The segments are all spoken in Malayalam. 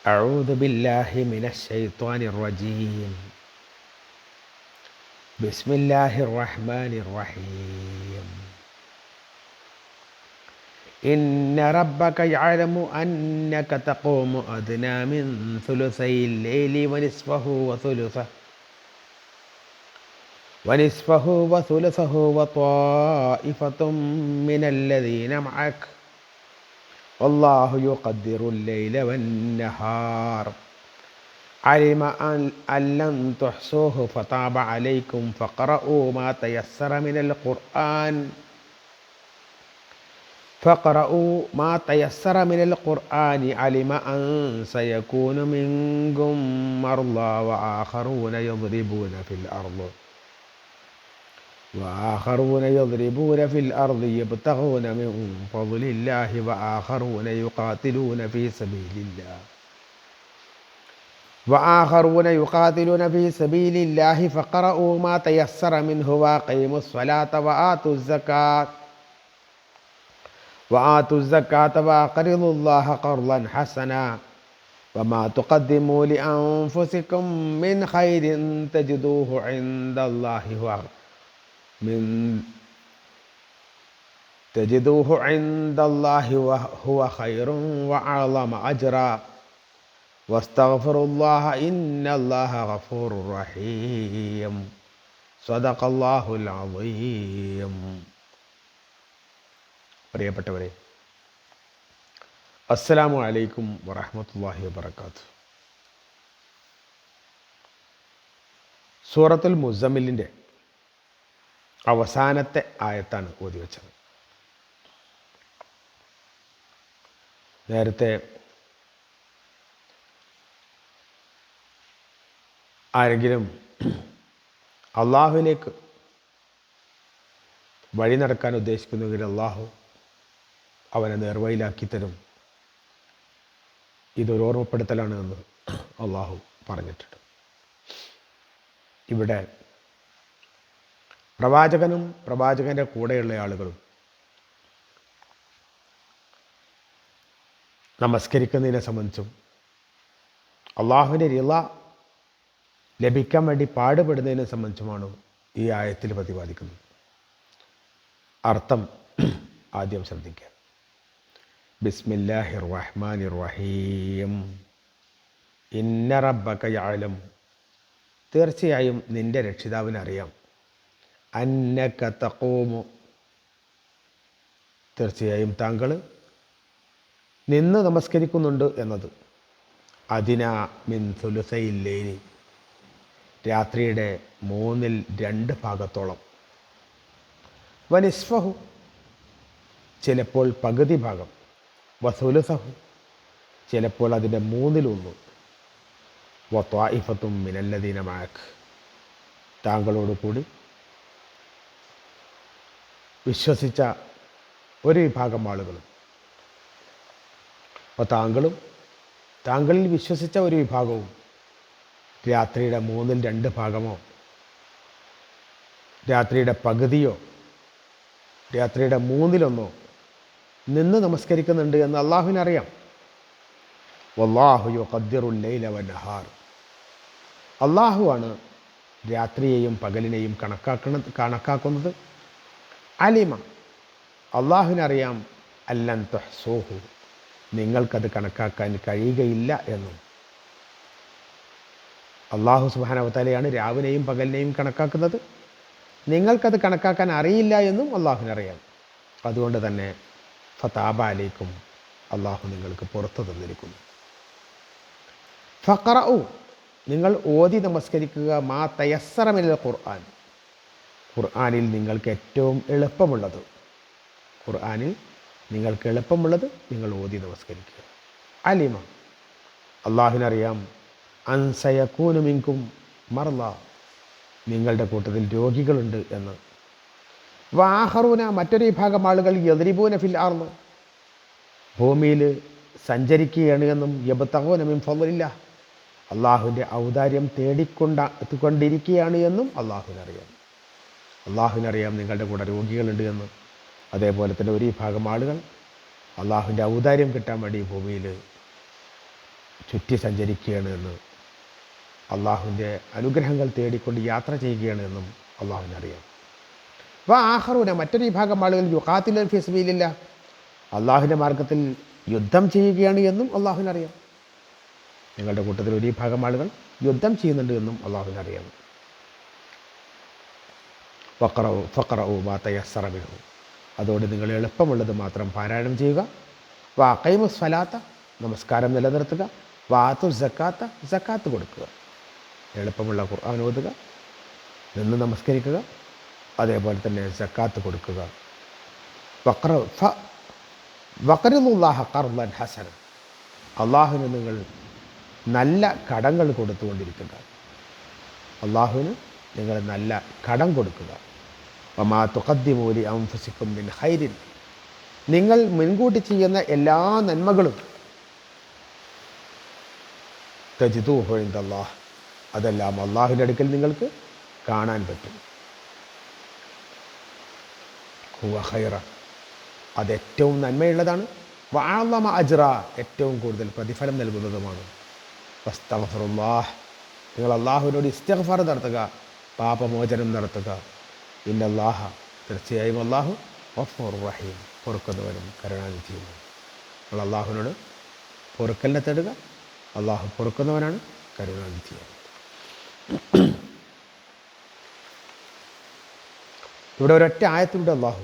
أعوذ بالله من الشيطان الرجيم. بسم الله الرحمن الرحيم. إن ربك يعلم أنك تقوم أدنى من ثلثي الليل ونصفه وثلثه وطائفة من الذين معك والله يقدر الليل والنهار علم أن لن تحصوه فتاب عليكم فاقرؤوا ما تيسر من القرآن علم أن سيكون منكم مرضى وآخرون يضربون في الأرض يبتغون من فضل الله وآخرون يقاتلون في سبيل الله فاقرؤوا ما تيسر منه وأقيموا الصلاة وآتوا الزكاة وأقرضوا الله قرضا حسنا وما تقدموا لأنفسكم من خير تجدوه عند الله وهو خير وأعظم أجرا واستغفروا الله إن الله غفور رحيم. صدق الله العظيم. പ്രിയപ്പെട്ടവരെ, അസ്സലാമു അലൈക്കും വറഹ്മത്തുള്ളാഹി വബറകാതുഹു. സൂറത്തുൽ മുസമ്മിലിൻ്റെ അവസാനത്തെ ആയത്താണ് ഓതി വെച്ചത്. നേരത്തെ ആരെങ്കിലും അള്ളാഹുവിലേക്ക് വഴി നടക്കാൻ ഉദ്ദേശിക്കുന്നുവെങ്കിൽ അള്ളാഹു അവനെ നേർവഴിയിലാക്കി തരും. ഇതൊരു ഓർമ്മപ്പെടുത്തലാണ് എന്ന് അള്ളാഹു പറഞ്ഞിട്ടുണ്ട്. ഇവിടെ പ്രവാചകനും പ്രവാചകൻ്റെ കൂടെയുള്ള ആളുകളും നമസ്കരിക്കുന്നതിനെ സംബന്ധിച്ചും അള്ളാഹുവിൻ്റെ റിള ലഭിക്കാൻ വേണ്ടി പാടുപെടുന്നതിനെ സംബന്ധിച്ചുമാണ് ഈ ആയത്തിൽ പ്രതിപാദിക്കുന്നത്. അർത്ഥം ആദ്യം ശ്രദ്ധിക്കുക. ബിസ്മില്ലാഹിർ റഹ്മാനിർ റഹീം. ഇന്ന റബ്ബക യഅലം, തീർച്ചയായും നിന്റെ രക്ഷിതാവിനറിയാം. അന്നക തഖൂമു, തീർച്ചയായും താങ്കൾ നിന്ന് നമസ്കരിക്കുന്നുണ്ട് എന്നത്. അദിനാ മിൻ സുലുസൈൽ ലൈലി, രാത്രിയുടെ 2/3 വനിസ്ഫഹു, ചിലപ്പോൾ പകുതി ഭാഗം, വസുലുസഹു, ചിലപ്പോൾ അതിൻ്റെ 1/3, വത്വാഇഫത്തും മിനല്ലദീന മഅക്, താങ്കളോട് കൂടി വിശ്വസിച്ച ഒരു വിഭാഗം ആളുകളും, താങ്കളിൽ വിശ്വസിച്ച ഒരു വിഭാഗവും രാത്രിയുടെ 2/3 രാത്രിയുടെ പകുതിയോ രാത്രിയുടെ 1/3 നിന്ന് നമസ്കരിക്കുന്നുണ്ട് എന്ന് അള്ളാഹുവിനറിയാം. വല്ലാഹു യുഖദ്ദിറുൽ ലൈല വന്നഹാർ, അള്ളാഹുവാണ് രാത്രിയെയും പകലിനെയും കണക്കാക്കുന്നത്. അലിമ, അള്ളാഹുവിനറിയാം. അല്ലൻ തുഹ്സൂഹു, നിങ്ങൾക്കത് കണക്കാക്കാൻ കഴിയുകയില്ല എന്നും. അള്ളാഹു സുബ്ഹാനഹു വ തആലയാണ് രാവിനെയും പകലിനെയും കണക്കാക്കുന്നത്. നിങ്ങൾക്കത് കണക്കാക്കാൻ അറിയില്ല എന്നും അള്ളാഹുവിനറിയാം. അതുകൊണ്ട് തന്നെ ഫതാബ അലൈക്കും, അള്ളാഹു നിങ്ങൾക്ക് പുറത്തു തന്നിരിക്കുന്നു. ഫഖറഉ, നിങ്ങൾ ഓതി നമസ്കരിക്കുക. മാ തയസ്സറ മിനൽ ഖുർആൻ, ഖുർആനിൽ നിങ്ങൾക്ക് ഏറ്റവും എളുപ്പമുള്ളത്, നിങ്ങൾ ഓതി നമസ്കരിക്കുക. അലിമ, അള്ളാഹുവിനറിയാം. അൻ സയകൂനു മിൻകും മർള, നിങ്ങളുടെ കൂട്ടത്തിൽ രോഗികളുണ്ട് എന്ന്. വാഹറൂന, മറ്റൊരു വിഭാഗം ആളുകൾ യദ്രിബൂന ഫിൽ അർള്, ഭൂമിയിൽ സഞ്ചരിക്കുകയാണ് എന്നും. യബ്തഗൂന മിൻ ഫളലില്ലാഹ്, അള്ളാഹുവിൻ്റെ ഔദാര്യം തേടിക്കൊണ്ടിരിക്കുകയാണ് എന്നും അള്ളാഹുവിനറിയാം നിങ്ങളുടെ കൂടെ രോഗികളുണ്ട് എന്ന്. അതേപോലെ തന്നെ ഒരു വിഭാഗം ആളുകൾ അള്ളാഹുവിൻ്റെ ഔദാര്യം കിട്ടാൻ വേണ്ടി ഭൂമിയിൽ ചുറ്റി സഞ്ചരിക്കുകയാണ് എന്ന്, അള്ളാഹുവിൻ്റെ അനുഗ്രഹങ്ങൾ തേടിക്കൊണ്ട് യാത്ര ചെയ്യുകയാണ് എന്നും അള്ളാഹുവിനറിയാം. അപ്പോൾ ആഖറൂന, മറ്റൊരു വിഭാഗം ആളുകൾ യുഖാത്തിലൂന ഫീ സബീലില്ലാഹ്, അള്ളാഹുവിൻ്റെ മാർഗത്തിൽ യുദ്ധം ചെയ്യുകയാണ് എന്നും അള്ളാഹുവിനറിയാം. നിങ്ങളുടെ കൂട്ടത്തിൽ ഒരു വിഭാഗം ആളുകൾ യുദ്ധം ചെയ്യുന്നുണ്ട് എന്നും അള്ളാഹുവിനറിയാം. ഫഖറഉ മാ തയസ്സറ മിൻഹു, അതോടെ നിങ്ങൾ എളുപ്പമുള്ളത് മാത്രം പാരായണം ചെയ്യുക. വഅഖീമുസ് സ്വലാത്ത, നമസ്കാരം നിലനിർത്തുക. വആതു സക്കാത്ത, സക്കാത്ത് കൊടുക്കുക. എളുപ്പമുള്ള ഖുർആൻ ഓതുക, നിന്ന് നമസ്കരിക്കുക, അതേപോലെ തന്നെ സക്കാത്ത് കൊടുക്കുക. വഖറിദുല്ലാഹ ഖർദൻ ഹസന, അള്ളാഹുവിന് നിങ്ങൾ നല്ല കടങ്ങൾ കൊടുത്തുകൊണ്ടിരിക്കുക. അള്ളാഹുവിന് നിങ്ങൾ നല്ല കടം കൊടുക്കുക. വമാ തുഖദ്ദിമൂ ലി അൻഫുസികും മിൻ ഖൈരിൻ, നിങ്ങൾ മുൻകൂട്ടി ചെയ്യുന്ന എല്ലാ നന്മകളും തജിദൂഹു ഇൻദല്ലാഹ്, അതെല്ലാം അള്ളാഹുവിൻ്റെ അടുക്കൽ നിങ്ങൾക്ക് കാണാൻ പറ്റും. ഹുവ ഖൈറ, അതേറ്റവും നന്മയുള്ളതാണ്. വഅഅ്ളമ അജ്റ, ഏറ്റവും കൂടുതൽ പ്രതിഫലം നൽകുന്നതുമാണ്. ഫസ്തഗ്ഫിറുല്ലാഹ്, നിങ്ങൾ അള്ളാഹുവിനോട് ഇസ്തിഗ്ഫാർ നടത്തുക, പാപമോചനം നടത്തുക. ഇന്നല്ലാഹ, തീർച്ചയായും അള്ളാഹു ഗഫൂറുർ റഹീം, പൊറുക്കുന്നവനും കരുണാനിധിയുമാണ്. നിങ്ങൾ അള്ളാഹുവിനോട് പൊറുക്കലിനെ തേടുക, അള്ളാഹു പൊറുക്കുന്നവനാണ്, കരുണാനിധിയാണ്. ഇവിടെ ഒരൊറ്റ ആയത്തിലൂടെ അള്ളാഹു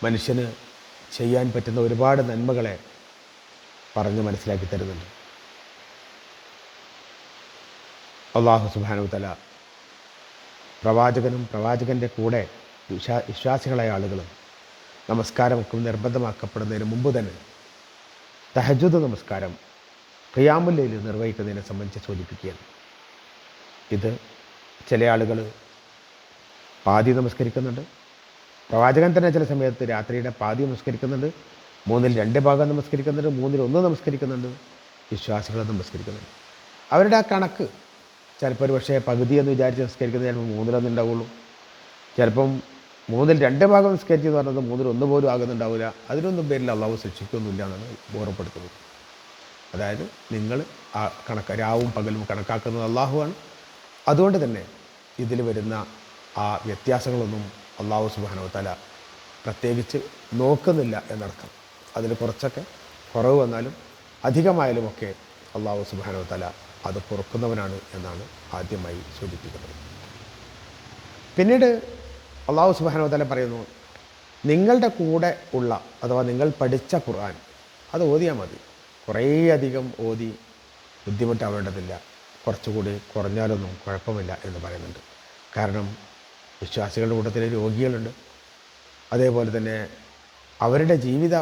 മനുഷ്യന് ചെയ്യാൻ പറ്റുന്ന ഒരുപാട് നന്മകളെ പറഞ്ഞ് മനസ്സിലാക്കി തരുന്നുണ്ട്. അള്ളാഹു സുബ്ഹാനഹു വ തആല പ്രവാചകനും പ്രവാചകൻ്റെ കൂടെ വിശ്വാസികളായ ആളുകളും നമസ്കാരമൊക്കെ നിർബന്ധമാക്കപ്പെടുന്നതിന് മുമ്പ് തന്നെ തഹജ്ജുദ് നമസ്കാരം, ഖിയാമുൽ ലൈൽ നിർവഹിക്കുന്നതിനെ സംബന്ധിച്ച് സൂചിപ്പിക്കുകയാണ്. ഇത് ചില ആളുകൾ പാതി നമസ്കരിക്കുന്നുണ്ട്. പ്രവാചകൻ തന്നെ ചില സമയത്ത് രാത്രിയുടെ പാതി നമസ്കരിക്കുന്നുണ്ട്, 2/3 ഭാഗം നമസ്കരിക്കുന്നുണ്ട്, 1/3 നമസ്കരിക്കുന്നുണ്ട്. വിശ്വാസികൾ നമസ്കരിക്കുന്നുണ്ട്. അവരുടെ ആ കണക്ക് ചിലപ്പോൾ ഒരു പക്ഷേ പകുതി എന്ന് വിചാരിച്ച് നമസ്കരിക്കുന്നത് ചിലപ്പോൾ 1/3 ഉണ്ടാവുള്ളൂ. ചിലപ്പം 2/3 ഭാഗം നമസ്കരിച്ചെന്ന് പറഞ്ഞത് 1/3 പോലും ആകുന്നുണ്ടാവില്ല. അതിനൊന്നും പേരിൽ അള്ളാഹു ശിക്ഷിക്കൊന്നുമില്ല എന്നാണ് ഓർമ്മപ്പെടുത്തുന്നത്. അതായത് നിങ്ങൾ ആ രാവും പകലും കണക്കാക്കുന്നത് അള്ളാഹുവാണ്. അതുകൊണ്ട് തന്നെ ഇതിൽ വരുന്ന ആ വ്യത്യാസങ്ങളൊന്നും അള്ളാഹു സുബ്ഹാനഹു വ തആല പ്രത്യേകിച്ച് നോക്കുന്നില്ല എന്നർത്ഥം. അതിൽ കുറച്ചൊക്കെ കുറവ് വന്നാലും അധികമായാലുമൊക്കെ അള്ളാഹു സുബ്ഹാനഹു വ തആല അത് പൊറുക്കുന്നവനാണ് എന്നാണ് ആദ്യമായി സൂചിപ്പിക്കുന്നത്. പിന്നീട് അള്ളാഹു സുബ്ഹാനഹു വ തആല പറയുന്നു, നിങ്ങളുടെ കൂടെ ഉള്ള അഥവാ നിങ്ങൾ പഠിച്ച ഖുർആൻ അത് ഓതിയാൽ മതി. കുറേയധികം ഓതി ബുദ്ധിമുട്ടാവേണ്ടതില്ല, കുറച്ചുകൂടി കുറഞ്ഞാലൊന്നും കുഴപ്പമില്ല എന്ന് പറയുന്നുണ്ട്. കാരണം വിശ്വാസികളുടെ കൂട്ടത്തിൽ രോഗികളുണ്ട്, അതേപോലെ തന്നെ അവരുടെ ജീവിത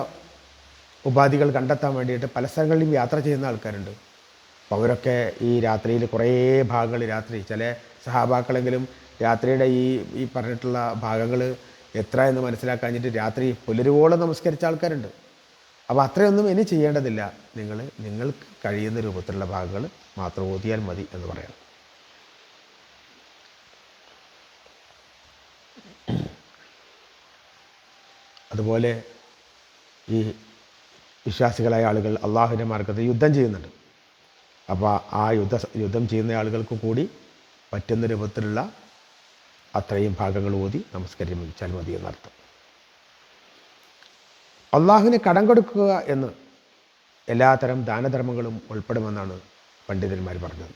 ഉപാധികൾ കണ്ടെത്താൻ വേണ്ടിയിട്ട് പല സ്ഥലങ്ങളിലും യാത്ര ചെയ്യുന്ന ആൾക്കാരുണ്ട്. അപ്പോൾ അവരൊക്കെ ഈ രാത്രിയിൽ കുറേ ഭാഗങ്ങൾ രാത്രി, ചില സഹാബാക്കളെങ്കിലും രാത്രിയുടെ ഈ പറഞ്ഞിട്ടുള്ള ഭാഗങ്ങൾ എത്ര എന്ന് മനസ്സിലാക്കാഞ്ഞിട്ട് രാത്രി പുലരുവോളം നമസ്കരിച്ച ആൾക്കാരുണ്ട്. അപ്പോൾ അത്രയൊന്നും ഇനി ചെയ്യേണ്ടതില്ല, നിങ്ങൾക്ക് കഴിയുന്ന രൂപത്തിലുള്ള ഭാഗങ്ങൾ മാത്രം ഓതിയാൽ മതി എന്ന് പറയാം. അതുപോലെ ഈ വിശ്വാസികളായ ആളുകൾ അള്ളാഹുവിൻ്റെ മാർഗ്ഗത്തിൽ യുദ്ധം ചെയ്യുന്നുണ്ട്. അപ്പോൾ ആ യുദ്ധം ചെയ്യുന്ന ആളുകൾക്ക് കൂടി പറ്റുന്ന രൂപത്തിലുള്ള അത്രയും ഭാഗങ്ങൾ ഓതി നമസ്കരിച്ചാൽ മതി എന്നർത്ഥം. അള്ളാഹുവിന് കടം കൊടുക്കുക എന്ന് എല്ലാത്തരം ദാനധർമ്മങ്ങളും ഉൾപ്പെടുമെന്നാണ് പണ്ഡിതന്മാർ പറഞ്ഞത്.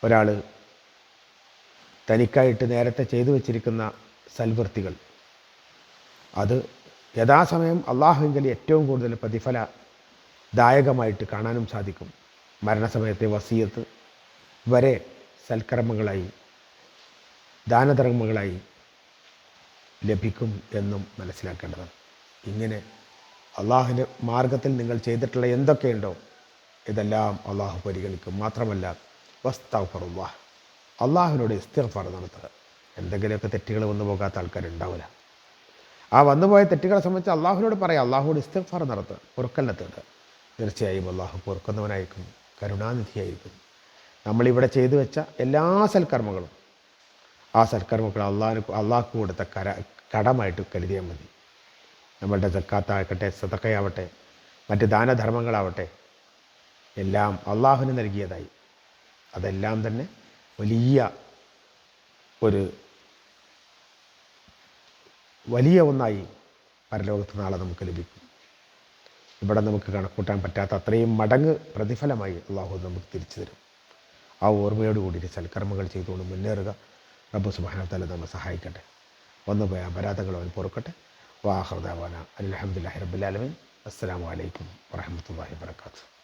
ഒരാൾ തനിക്കായിട്ട് നേരത്തെ ചെയ്തു വച്ചിരിക്കുന്ന സൽവൃത്തികൾ അത് യഥാസമയം അള്ളാഹുവിങ്കൽ ഏറ്റവും കൂടുതൽ പ്രതിഫലദായകമായിട്ട് കാണാനും സാധിക്കും. മരണസമയത്തെ വസിയത്ത് വരെ സൽക്കർമ്മങ്ങളായി ദാനധർമ്മങ്ങളായി ലഭിക്കും എന്നും മനസ്സിലാക്കേണ്ടതാണ്. ഇങ്ങനെ അള്ളാഹുവിൻ്റെ മാർഗത്തിൽ നിങ്ങൾ ചെയ്തിട്ടുള്ള എന്തൊക്കെയുണ്ടോ ഇതെല്ലാം അള്ളാഹു പരിഗണിക്കും. മാത്രമല്ല വസ്തഗ്ഫിറുല്ലാഹ്, അള്ളാഹുവിനോട് ഇസ്തിഗ്ഫാർ നടത്തുക. എന്തെങ്കിലുമൊക്കെ തെറ്റുകൾ വന്നു പോകാത്ത ആൾക്കാരുണ്ടാവില്ല. ആ വന്നുപോയ തെറ്റുകളെ സംബന്ധിച്ച് അള്ളാഹുവിനോട് പറയാം, അള്ളാഹുവോട് ഇസ്തിഗ്ഫാർ നടത്തുക, പൊറുക്കലിനെ തേടുക. തീർച്ചയായും അള്ളാഹു പൊറുക്കുന്നവനായിരിക്കും, കരുണാനിധിയായിരിക്കും. നമ്മളിവിടെ ചെയ്തു വെച്ച എല്ലാ സൽക്കർമ്മങ്ങളും ആ സൽക്കർമ്മങ്ങൾ അള്ളാഹ്ക്ക് കൊടുത്ത കടമായിട്ട് കരുതിയാൽ മതി. നമ്മളുടെ സക്കാത്താകട്ടെ, സദഖയാവട്ടെ, മറ്റ് ദാനധർമ്മങ്ങളാവട്ടെ, എല്ലാം അള്ളാഹുവിന് നൽകിയതായി. അതെല്ലാം തന്നെ വലിയ ഒന്നായി പരലോകത്ത് നാളെ നമുക്ക് ലഭിക്കും. ഇവിടെ നമുക്ക് കണക്കൂട്ടാൻ പറ്റാത്ത അത്രയും മടങ്ങ് പ്രതിഫലമായി അള്ളാഹു നമുക്ക് തിരിച്ചു തരും. ആ ഓർമ്മയോടുകൂടി സൽക്കർമ്മങ്ങൾ ചെയ്തുകൊണ്ട് മുന്നേറുക. റബ്ബ് സുബ്ഹാനഹു വ തആല നമ്മെ സഹായിക്കട്ടെ. വന്നുപോയ അപരാധങ്ങൾ അവൻ പൊറുക്കട്ടെ. വാഖിറു ദഅവാന അൽഹംദുലില്ലാഹി റബ്ബിൽ ആലമീൻ. അസ്സലാമു അലൈക്കും വറഹ്മത്തുള്ളാഹി വബറകാതുഹു.